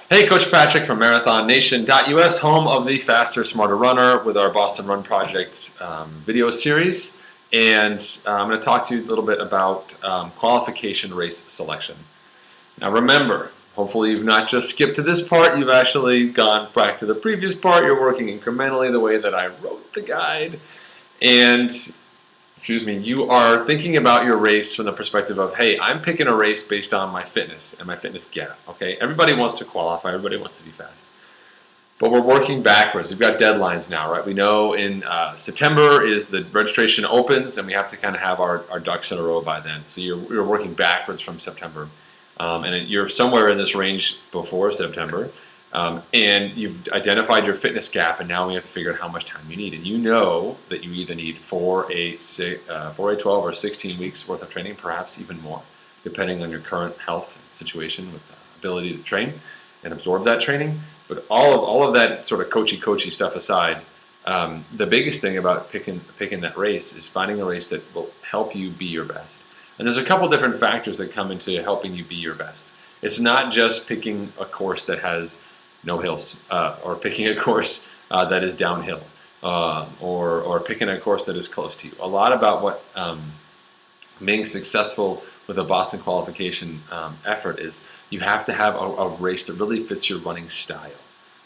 Hey, Coach Patrick from MarathonNation.us, home of the Faster, Smarter Runner with our Boston Run Project video series. And I'm going to talk to you a little bit about qualification race selection. Now remember, hopefully you've not just skipped to this part, you've actually gone back to the previous part. You're working incrementally the way that I wrote the guide. And you are thinking about your race from the perspective of, hey, I'm picking a race based on my fitness and my fitness gap, okay? Everybody wants to qualify, everybody wants to be fast. But we're working backwards. We've got deadlines now, right? We know in September is the registration opens, and we have to kind of have our ducks in a row by then. So you're working backwards from September. And you're somewhere in this range before September. And you've identified your fitness gap, and now we have to figure out how much time you need. And you know that you either need 4, 8, 12, or 16 weeks worth of training, perhaps even more, depending on your current health situation with ability to train and absorb that training. But all of that sort of coachy stuff aside, the biggest thing about picking that race is finding a race that will help you be your best. And there's a couple different factors that come into helping you be your best. It's not just picking a course that has no hills, or picking a course that is downhill, or picking a course that is close to you. A lot about what being successful with a Boston qualification effort is you have to have a race that really fits your running style.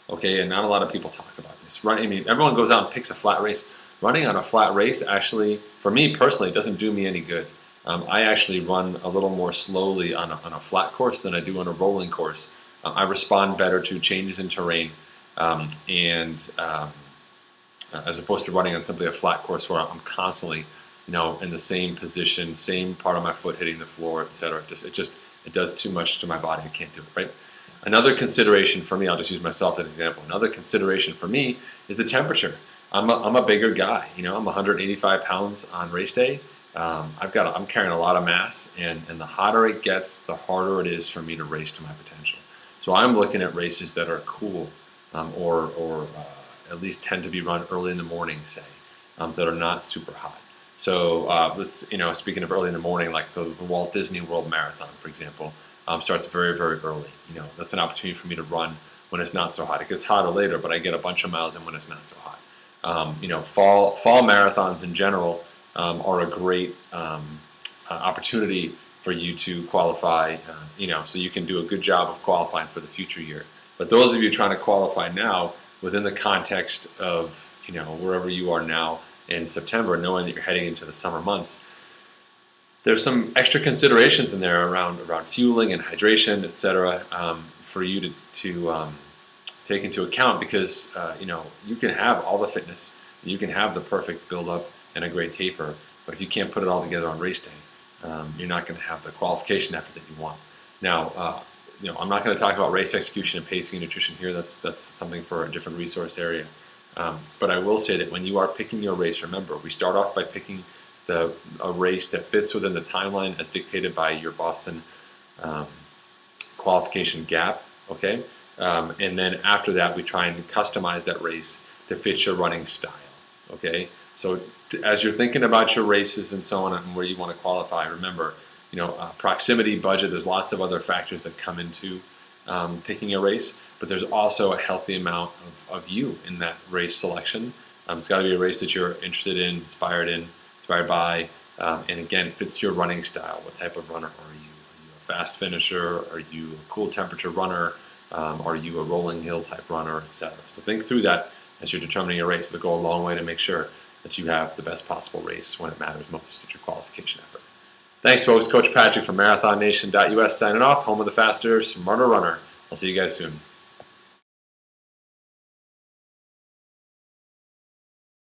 Okay, and not a lot of people talk about this. Right? I mean, everyone goes out and picks a flat race. Running on a flat race, actually, for me personally, doesn't do me any good. I actually run a little more slowly on a flat course than I do on a rolling course. I respond better to changes in terrain, as opposed to running on simply a flat course where I'm constantly, in the same position, same part of my foot hitting the floor, etc. It does too much to my body. I can't do it, right? Another consideration for me, I'll just use myself as an example. Another consideration for me is the temperature. I'm a bigger guy. I'm 185 pounds on race day. I'm carrying a lot of mass, and the hotter it gets, the harder it is for me to race to my potential. So I'm looking at races that are cool, or at least tend to be run early in the morning, say, that are not super hot. So speaking of early in the morning, like the Walt Disney World Marathon, for example, starts very, very early. That's an opportunity for me to run when it's not so hot. It gets hotter later, but I get a bunch of miles in when it's not so hot. Fall marathons in general are a great opportunity for you to qualify, so you can do a good job of qualifying for the future year. But those of you trying to qualify now, within the context of, wherever you are now in September, knowing that you're heading into the summer months, there's some extra considerations in there around fueling and hydration, etc., for you to take into account, because, you can have all the fitness, you can have the perfect build-up and a great taper, but if you can't put it all together on race day, you're not going to have the qualification effort that you want. Now, I'm not going to talk about race execution and pacing and nutrition here. That's something for a different resource area. But I will say that when you are picking your race, remember, we start off by picking a race that fits within the timeline as dictated by your Boston qualification gap, okay? And then after that, we try and customize that race to fit your running style, okay? So as you're thinking about your races and so on and where you want to qualify, remember, proximity, budget, there's lots of other factors that come into picking a race, but there's also a healthy amount of you in that race selection. It's got to be a race that you're interested in, inspired by, and again, fits your running style. What type of runner are you? Are you a fast finisher? Are you a cool temperature runner? Are you a rolling hill type runner, etc.? So think through that as you're determining your race. It'll go a long way to make sure that you have the best possible race when it matters most at your qualification effort. Thanks, folks. Coach Patrick from MarathonNation.us signing off, home of the faster, smarter runner. I'll see you guys soon.